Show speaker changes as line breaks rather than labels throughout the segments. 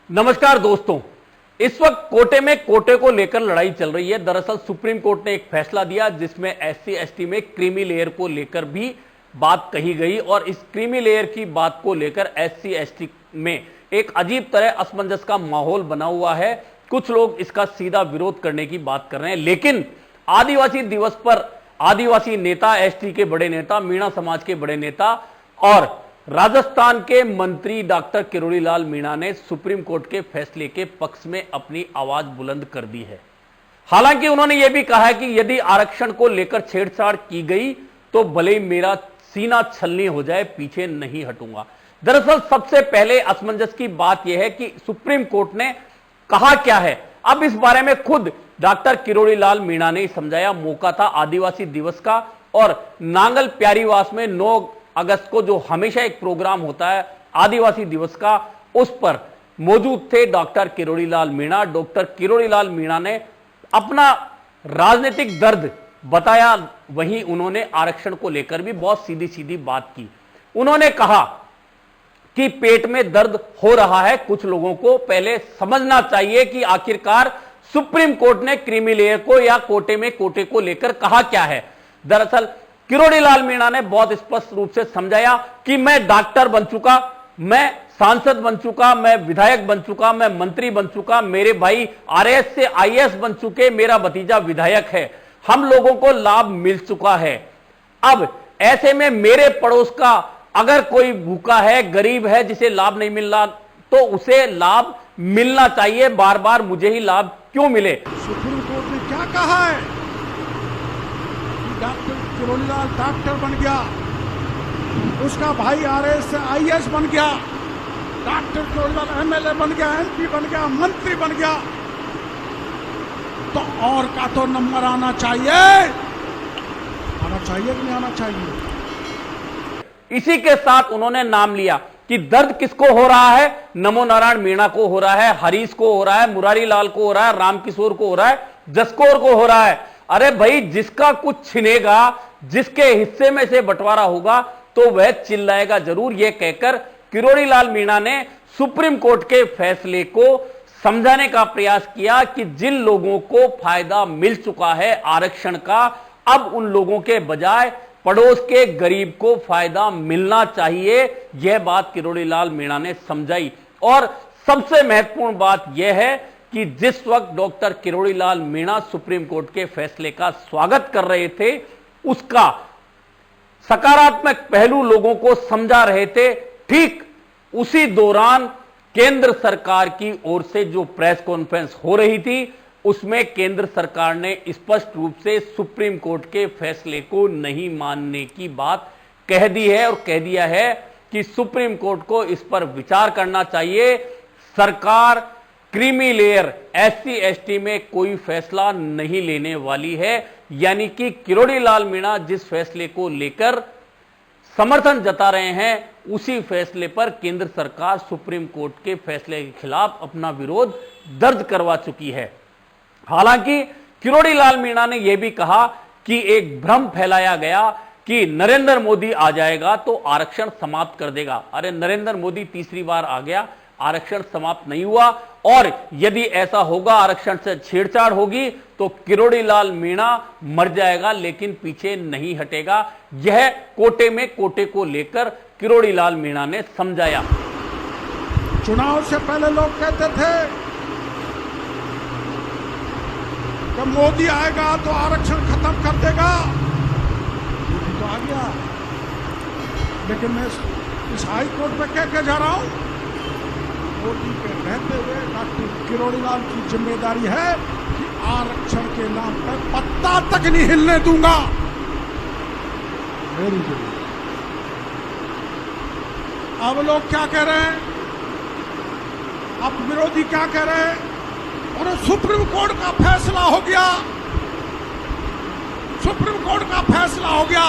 नमस्कार दोस्तों, इस वक्त कोटे में कोटे को लेकर लड़ाई चल रही है। दरअसल सुप्रीम कोर्ट ने एक फैसला दिया जिसमें एससी एसटी में क्रीमी लेयर को लेकर भी बात कही गई और इस क्रीमी लेयर की बात को लेकर एससी एसटी में एक अजीब तरह असमंजस का माहौल बना हुआ है। कुछ लोग इसका सीधा विरोध करने की बात कर रहे हैं, लेकिन आदिवासी दिवस पर आदिवासी नेता, एसटी के बड़े नेता, मीणा समाज के बड़े नेता और राजस्थान के मंत्री डॉक्टर किरोड़ी लाल मीणा ने सुप्रीम कोर्ट के फैसले के पक्ष में अपनी आवाज बुलंद कर दी है। हालांकि उन्होंने यह भी कहा है कि यदि आरक्षण को लेकर छेड़छाड़ की गई तो भले ही मेरा सीना छलनी हो जाए, पीछे नहीं हटूंगा। दरअसल सबसे पहले असमंजस की बात यह है कि सुप्रीम कोर्ट ने कहा क्या है। अब इस बारे में खुद डॉक्टर किरोड़ी लाल मीणा ने समझाया। मौका था आदिवासी दिवस का और नांगल प्यारीवास में 9 अगस्त को जो हमेशा एक प्रोग्राम होता है आदिवासी दिवस का, उस पर मौजूद थे डॉक्टर किरोड़ी लाल मीणा। डॉक्टर किरोड़ी लाल मीणा ने अपना राजनीतिक दर्द बताया, वहीं उन्होंने आरक्षण को लेकर भी बहुत सीधी सीधी बात की। उन्होंने कहा कि पेट में दर्द हो रहा है, कुछ लोगों को पहले समझना चाहिए कि आखिरकार सुप्रीम कोर्ट ने क्रीमी लेयर को या कोटे में कोटे को लेकर कहा क्या है। दरअसल किरोड़ी लाल मीणा ने बहुत स्पष्ट रूप से समझाया कि मैं डॉक्टर बन चुका, मैं सांसद बन चुका, मैं विधायक बन चुका, मैं मंत्री बन चुका, मेरे भाई आरएएस से आईएएस बन चुके, मेरा भतीजा विधायक है, हम लोगों को लाभ मिल चुका है। अब ऐसे में मेरे पड़ोस का अगर कोई भूखा है, गरीब है, जिसे लाभ नहीं मिल रहा, तो उसे लाभ मिलना चाहिए। बार बार मुझे ही लाभ क्यों मिले।
सुप्रीम कोर्ट ने क्या कहा है कि डॉक्टर किरोड़ी लाल डॉक्टर बन गया, उसका भाई आरएएस से आईएएस बन गया, डॉक्टर किरोड़ी लाल एमएलए बन गया, एमपी बन गया, मंत्री बन गया, तो और का तो नंबर आना चाहिए कि नहीं आना चाहिए।
इसी के साथ उन्होंने नाम लिया कि दर्द किसको हो रहा है। नमो नारायण मीणा को हो रहा है, हरीश को हो रहा है, मुरारी लाल को हो रहा है, रामकिशोर को हो रहा है, जसकौर को हो रहा है। अरे भाई, जिसका कुछ छिनेगा, जिसके हिस्से में से बंटवारा होगा, तो वह चिल्लाएगा जरूर। यह कहकर किरोड़ी लाल मीणा ने सुप्रीम कोर्ट के फैसले को समझाने का प्रयास किया कि जिन लोगों को फायदा मिल चुका है आरक्षण का, अब उन लोगों के बजाय पड़ोस के गरीब को फायदा मिलना चाहिए। यह बात किरोड़ी लाल मीणा ने समझाई। और सबसे महत्वपूर्ण बात यह है कि जिस वक्त doctor Kirori Lal Meena supreme court के फैसले का स्वागत कर रहे थे, उसका सकारात्मक पहलू लोगों को समझा रहे थे, ठीक उसी दौरान केंद्र सरकार की ओर से जो प्रेस कॉन्फ्रेंस हो रही थी, उसमें केंद्र सरकार ने स्पष्ट रूप से सुप्रीम कोर्ट के फैसले को नहीं मानने की बात कह दी है और कह दिया है कि सुप्रीम कोर्ट को इस पर विचार करना चाहिए। सरकार क्रीमी लेयर एससी एसटी में कोई फैसला नहीं लेने वाली है। यानी कि किरोड़ी लाल मीणा जिस फैसले को लेकर समर्थन जता रहे हैं, उसी फैसले पर केंद्र सरकार सुप्रीम कोर्ट के फैसले के खिलाफ अपना विरोध दर्ज करवा चुकी है। हालांकि किरोड़ी लाल मीणा ने यह भी कहा कि एक भ्रम फैलाया गया कि नरेंद्र मोदी आ जाएगा तो आरक्षण समाप्त कर देगा। अरे, नरेंद्र मोदी तीसरी बार आ गया, आरक्षण समाप्त नहीं हुआ। और यदि ऐसा होगा, आरक्षण से छेड़छाड़ होगी, तो किरोड़ी लाल मीणा मर जाएगा लेकिन पीछे नहीं हटेगा। यह कोटे में कोटे को लेकर किरोड़ी लाल मीणा ने समझाया।
चुनाव से पहले लोग कहते थे कि मोदी आएगा तो आरक्षण खत्म कर देगा, मोदी तो आ गया। लेकिन मैं इस हाई कोर्ट में कह के जा रहा हूं, मोदी के रहते हुए डॉक्टर किरोड़ी लाल की जिम्मेदारी है कि आरक्षण के नाम पर पत्ता तक नहीं हिलने दूंगा। मेरी जिम्मेदारी। अब लोग क्या कह रहे हैं, अब विरोधी क्या कह रहे हैं, और सुप्रीम कोर्ट का फैसला हो गया, सुप्रीम कोर्ट का फैसला हो गया।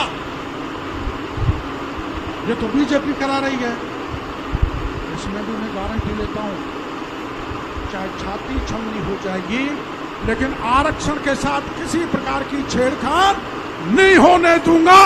ये तो बीजेपी करा रही है। इसमें भी मैं गारंटी लेता हूं, चाहे छाती छलनी हो जाएगी, लेकिन आरक्षण के साथ किसी प्रकार की छेड़छाड़ नहीं होने दूंगा।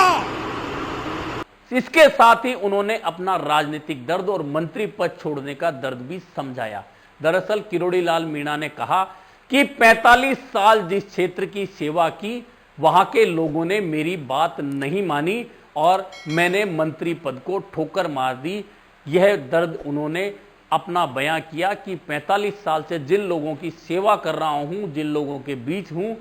इसके साथ ही उन्होंने अपना राजनीतिक दर्द और मंत्री पद छोड़ने का दर्द भी समझाया। दरअसल किरोड़ी लाल मीणा ने कहा कि 45 साल जिस क्षेत्र की सेवा की, वहां के लोगों ने मेरी बात नहीं मानी और मैंने मंत्री पद को ठोकर मार दी। यह दर्द उन्होंने अपना बयां किया कि 45 साल से जिन लोगों की सेवा कर रहा हूं, जिन लोगों के बीच हूं,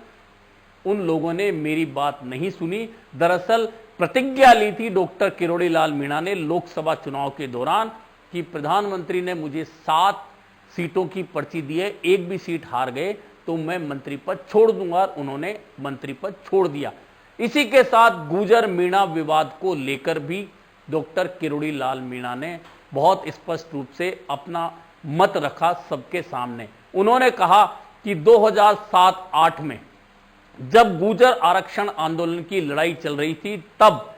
उन लोगों ने मेरी बात नहीं सुनी। दरअसल प्रतिज्ञा ली थी डॉक्टर किरोड़ी लाल मीणा ने लोकसभा चुनाव के दौरान कि प्रधानमंत्री ने मुझे 7 सीटों की पर्ची दी है, एक भी सीट हार गए तो मैं मंत्री पद छोड़ दूंगा, और उन्होंने मंत्री पद छोड़ दिया। इसी के साथ गुर्जर मीणा विवाद को लेकर भी डॉक्टर किरोड़ी लाल मीणा ने बहुत स्पष्ट रूप से अपना मत रखा सबके सामने। उन्होंने कहा कि 2007-8 में जब गुर्जर आरक्षण आंदोलन की लड़ाई चल रही थी, तब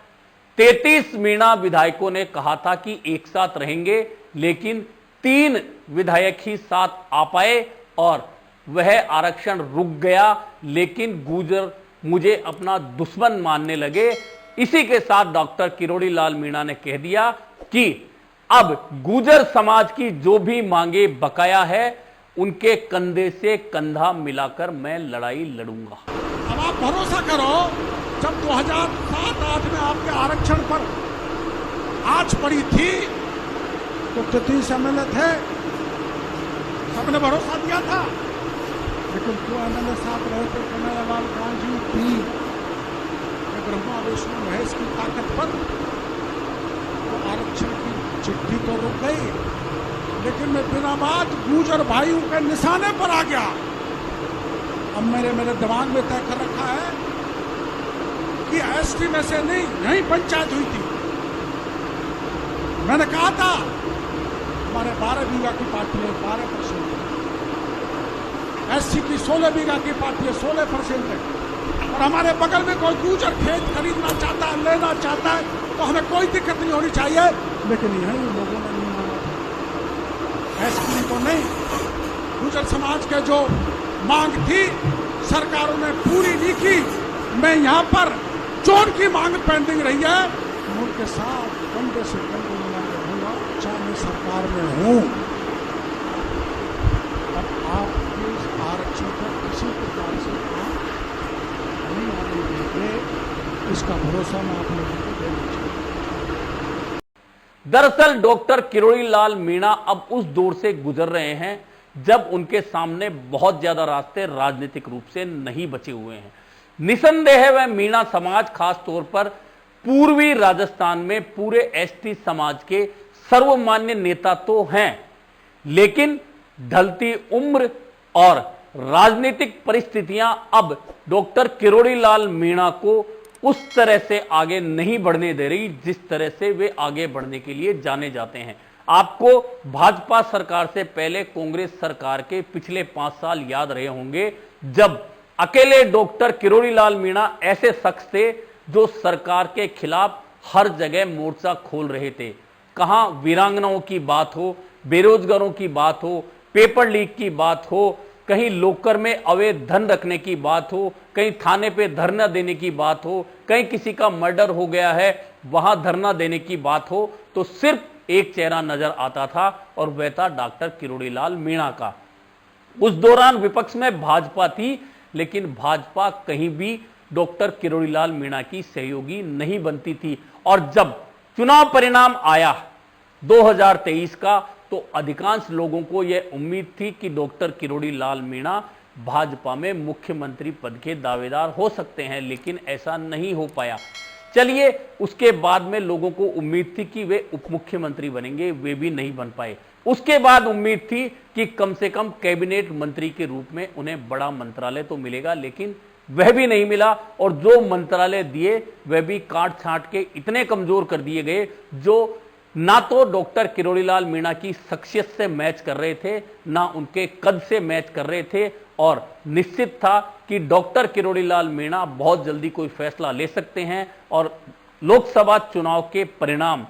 33 मीणा विधायकों ने कहा था कि एक साथ रहेंगे, लेकिन 3 विधायक ही साथ आ पाए और वह आरक्षण रुक गया। लेकिन गुर्जर मुझे अपना दुश्मन मानने लगे। इसी के साथ डॉक्टर किरोड़ी लाल मीणा ने कह दिया कि अब गुर्जर समाज की जो भी मांगे बकाया है, उनके कंधे से कंधा मिलाकर मैं लड़ाई लड़ूंगा।
अब आप भरोसा करो, जब 2007-8 में आपके आरक्षण पर आंच पड़ी थी तो 33 एमएलए थे, सबने भरोसा दिया था। लेकिन जो एमएलए साथ रहे थे, कन्हैयालाल कांजी, ब्रह्मा विष्णु महेश की ताकत पर तो आरक्षण की चिट्ठी तो रुक गई, लेकिन मैं बिना बात गुर्जर भाइयों के निशाने पर आ गया। अब मेरे दिमाग में तय कर रखा है कि एसटी में से नहीं, यहीं पंचायत हुई थी। मैंने कहा था हमारे 12 बीघा की पार्टी है, 12%, एससी की 16 बीघा की पार्टी है, 16% है, और हमारे बगल में कोई गुर्जर खेत खरीदना चाहता है, लेना चाहता है, तो हमें कोई दिक्कत नहीं होनी चाहिए। लेकिन यही लोगों ने नहीं माना था, एसपी तो नहीं। गुर्जर समाज के जो मांग थी सरकारों ने पूरी नहीं की। मैं यहाँ पर जो उनकी मांग पेंडिंग रही है, उनके साथ कंधे से कंधे मिला के रहूंगा, चाहे मैं सरकार में हूँ। अब आपके आरक्षण पर किसी प्रकार से आप नहीं आने देंगे, इसका भरोसा मैं आप लोगों को देना चाहिए।
दरअसल डॉक्टर किरोड़ी लाल मीणा अब उस दौर से गुजर रहे हैं जब उनके सामने बहुत ज्यादा रास्ते राजनीतिक रूप से नहीं बचे हुए हैं। निसंदेह वह मीणा समाज, खास तौर पर पूर्वी राजस्थान में पूरे एसटी समाज के सर्वमान्य नेता तो हैं, लेकिन ढलती उम्र और राजनीतिक परिस्थितियां अब डॉक्टर किरोड़ी लाल मीणा को उस तरह से आगे नहीं बढ़ने दे रही जिस तरह से वे आगे बढ़ने के लिए जाने जाते हैं। आपको भाजपा सरकार से पहले कांग्रेस सरकार के पिछले 5 साल याद रहे होंगे, जब अकेले डॉक्टर किरोड़ी लाल मीणा ऐसे शख्स थे जो सरकार के खिलाफ हर जगह मोर्चा खोल रहे थे। कहां वीरांगनाओं की बात हो, बेरोजगारों की बात हो, पेपर लीक की बात हो, कहीं लोकर में अवैध धन रखने की बात हो, कहीं थाने पे धरना देने की बात हो, कहीं किसी का मर्डर हो गया है वहां धरना देने की बात हो, तो सिर्फ एक चेहरा नजर आता था और वह था डॉक्टर किरोड़ी लाल मीणा का। उस दौरान विपक्ष में भाजपा थी, लेकिन भाजपा कहीं भी डॉक्टर किरोड़ी लाल मीणा की सहयोगी नहीं बनती थी। और जब चुनाव परिणाम आया 2023 का, तो अधिकांश लोगों को यह उम्मीद थी कि डॉक्टर किरोड़ी लाल मीणा भाजपा में मुख्यमंत्री पद के दावेदार हो सकते हैं, लेकिन ऐसा नहीं हो पाया। चलिए, उसके बाद में लोगों को उम्मीद थी कि वे उप मुख्यमंत्री बनेंगे, वे भी नहीं बन पाए। उसके बाद उम्मीद थी कि कम से कम कैबिनेट मंत्री के रूप में उन्हें बड़ा मंत्रालय तो मिलेगा, लेकिन वह भी नहीं मिला। और जो मंत्रालय दिए वह भी काट छांट के इतने कमजोर कर दिए गए जो ना तो डॉक्टर किरोड़ी लाल मीणा की शख्सियत से मैच कर रहे थे, ना उनके कद से मैच कर रहे थे। और निश्चित था कि डॉक्टर किरोड़ी लाल मीणा बहुत जल्दी कोई फैसला ले सकते हैं और लोकसभा चुनाव के परिणाम,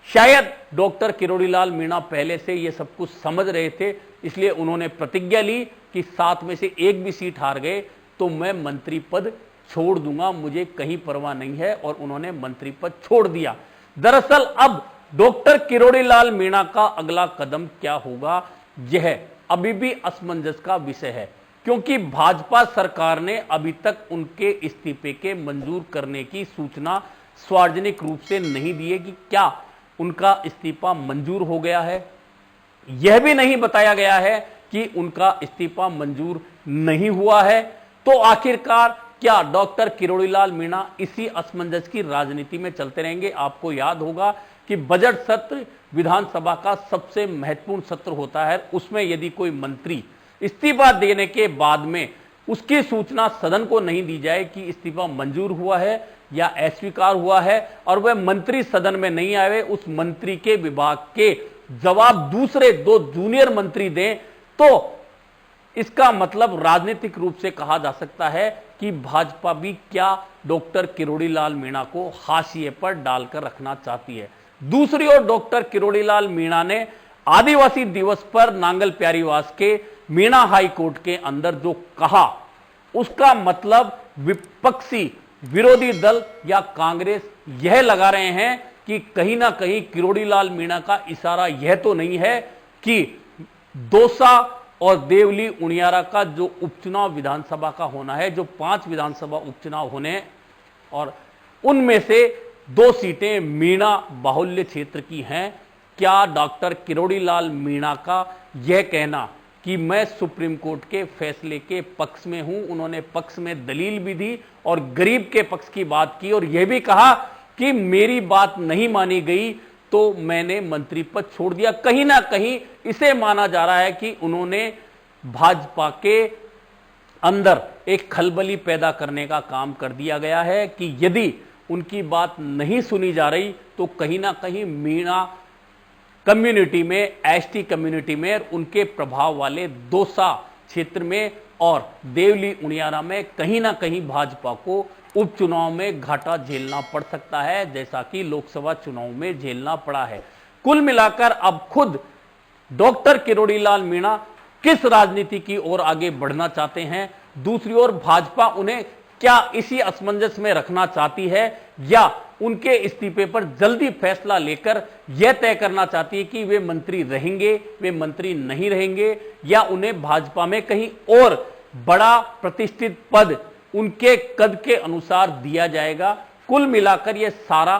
शायद डॉक्टर किरोड़ी लाल मीणा पहले से यह सब कुछ समझ रहे थे, इसलिए उन्होंने प्रतिज्ञा ली कि 7 में से एक भी सीट हार गए तो मैं मंत्री पद छोड़ दूंगा, मुझे कहीं परवाह नहीं है। और उन्होंने मंत्री पद छोड़ दिया। दरअसल अब डॉक्टर किरोड़ी लाल मीणा का अगला कदम क्या होगा, यह अभी भी असमंजस का विषय है, क्योंकि भाजपा सरकार ने अभी तक उनके इस्तीफे के मंजूर करने की सूचना सार्वजनिक रूप से नहीं दी है कि क्या उनका इस्तीफा मंजूर हो गया है। यह भी नहीं बताया गया है कि उनका इस्तीफा मंजूर नहीं हुआ है। तो आखिरकार क्या डॉक्टर किरोड़ीलाल मीणा इसी असमंजस की राजनीति में चलते रहेंगे? आपको याद होगा कि बजट सत्र विधानसभा का सबसे महत्वपूर्ण सत्र होता है। उसमें यदि कोई मंत्री इस्तीफा देने के बाद में उसकी सूचना सदन को नहीं दी जाए कि इस्तीफा मंजूर हुआ है या अस्वीकार हुआ है, और वह मंत्री सदन में नहीं आए, उस मंत्री के विभाग के जवाब दूसरे 2 जूनियर मंत्री दें, तो इसका मतलब राजनीतिक रूप से कहा जा सकता है कि भाजपा भी क्या डॉक्टर किरोड़ीलाल मीणा को हाशिए पर डालकर रखना चाहती है। दूसरी ओर डॉक्टर किरोड़ीलाल मीणा ने आदिवासी दिवस पर नांगल प्यारीवास के मीणा हाई कोर्ट के अंदर जो कहा, उसका मतलब विपक्षी विरोधी दल या कांग्रेस यह लगा रहे हैं कि कहीं ना कहीं किरोड़ीलाल मीणा का इशारा यह तो नहीं है कि दौसा और देवली उनियारा का जो उपचुनाव विधानसभा का होना है, जो 5 विधानसभा उपचुनाव होने, और उनमें से 2 सीटें मीणा बाहुल्य क्षेत्र की हैं, क्या डॉक्टर किरोड़ीलाल मीणा का यह कहना कि मैं सुप्रीम कोर्ट के फैसले के पक्ष में हूं, उन्होंने पक्ष में दलील भी दी और गरीब के पक्ष की बात की और यह भी कहा कि मेरी बात नहीं मानी गई तो मैंने मंत्री पद छोड़ दिया, कहीं ना कहीं इसे माना जा रहा है कि उन्होंने भाजपा के अंदर एक खलबली पैदा करने का काम कर दिया गया है कि यदि उनकी बात नहीं सुनी जा रही तो कहीं ना कहीं मीणा कम्युनिटी में, एसटी कम्युनिटी में, उनके प्रभाव वाले दौसा क्षेत्र में और देवली उनियारा में कहीं ना कहीं भाजपा को उपचुनाव में घाटा झेलना पड़ सकता है, जैसा कि लोकसभा चुनाव में झेलना पड़ा है। कुल मिलाकर अब खुद डॉक्टर किरोड़ीलाल मीणा किस राजनीति की ओर आगे बढ़ना चाहते हैं, दूसरी ओर भाजपा उन्हें क्या इसी असमंजस में रखना चाहती है या उनके इस्तीफे पर जल्दी फैसला लेकर यह तय करना चाहती है कि वे मंत्री रहेंगे, वे मंत्री नहीं रहेंगे, या उन्हें भाजपा में कहीं और बड़ा प्रतिष्ठित पद उनके कद के अनुसार दिया जाएगा। कुल मिलाकर यह सारा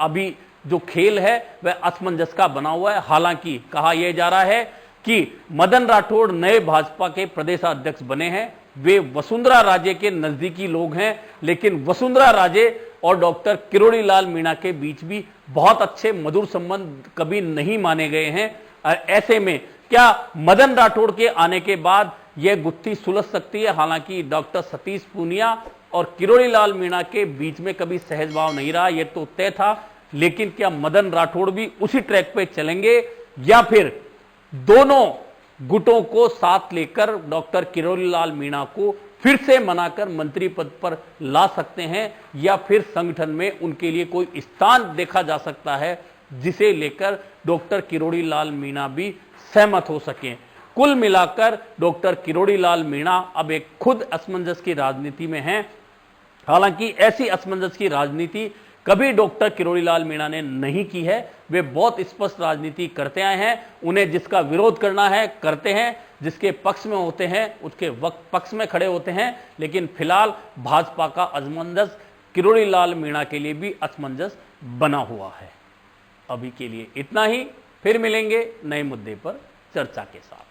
अभी जो खेल है वह असमंजस का बना हुआ है। हालांकि कहा यह जा रहा है कि मदन राठौड़ नए भाजपा के प्रदेशाध्यक्ष बने हैं, वे वसुंधरा राजे के नजदीकी लोग हैं, लेकिन वसुंधरा राजे और डॉक्टर किरोड़ीलाल मीणा के बीच भी बहुत अच्छे मधुर संबंध कभी नहीं माने गए हैं। ऐसे में क्या मदन राठौड़ के आने के बाद यह गुत्थी सुलझ सकती है? हालांकि डॉक्टर सतीश पूनिया और किरोड़ीलाल मीणा के बीच में कभी सहज भाव नहीं रहा, यह तो तय था, लेकिन क्या मदन राठौड़ भी उसी ट्रैक पे चलेंगे या फिर दोनों गुटों को साथ लेकर डॉक्टर किरोड़ीलाल मीणा को फिर से मनाकर मंत्री पद पर ला सकते हैं, या फिर संगठन में उनके लिए कोई स्थान देखा जा सकता है जिसे लेकर डॉक्टर किरोड़ीलाल मीणा भी सहमत हो सकें। कुल मिलाकर डॉक्टर किरोड़ीलाल मीणा अब एक खुद असमंजस की राजनीति में हैं। हालांकि ऐसी असमंजस की राजनीति कभी डॉक्टर किरोड़ीलाल मीणा ने नहीं की है, वे बहुत स्पष्ट राजनीति करते आए हैं, उन्हें जिसका विरोध करना है करते हैं, जिसके पक्ष में होते हैं उसके वक्त पक्ष में खड़े होते हैं। लेकिन फिलहाल भाजपा का असमंजस किरोड़ीलाल मीणा के लिए भी असमंजस बना हुआ है। अभी के लिए इतना ही, फिर मिलेंगे नए मुद्दे पर चर्चा के साथ।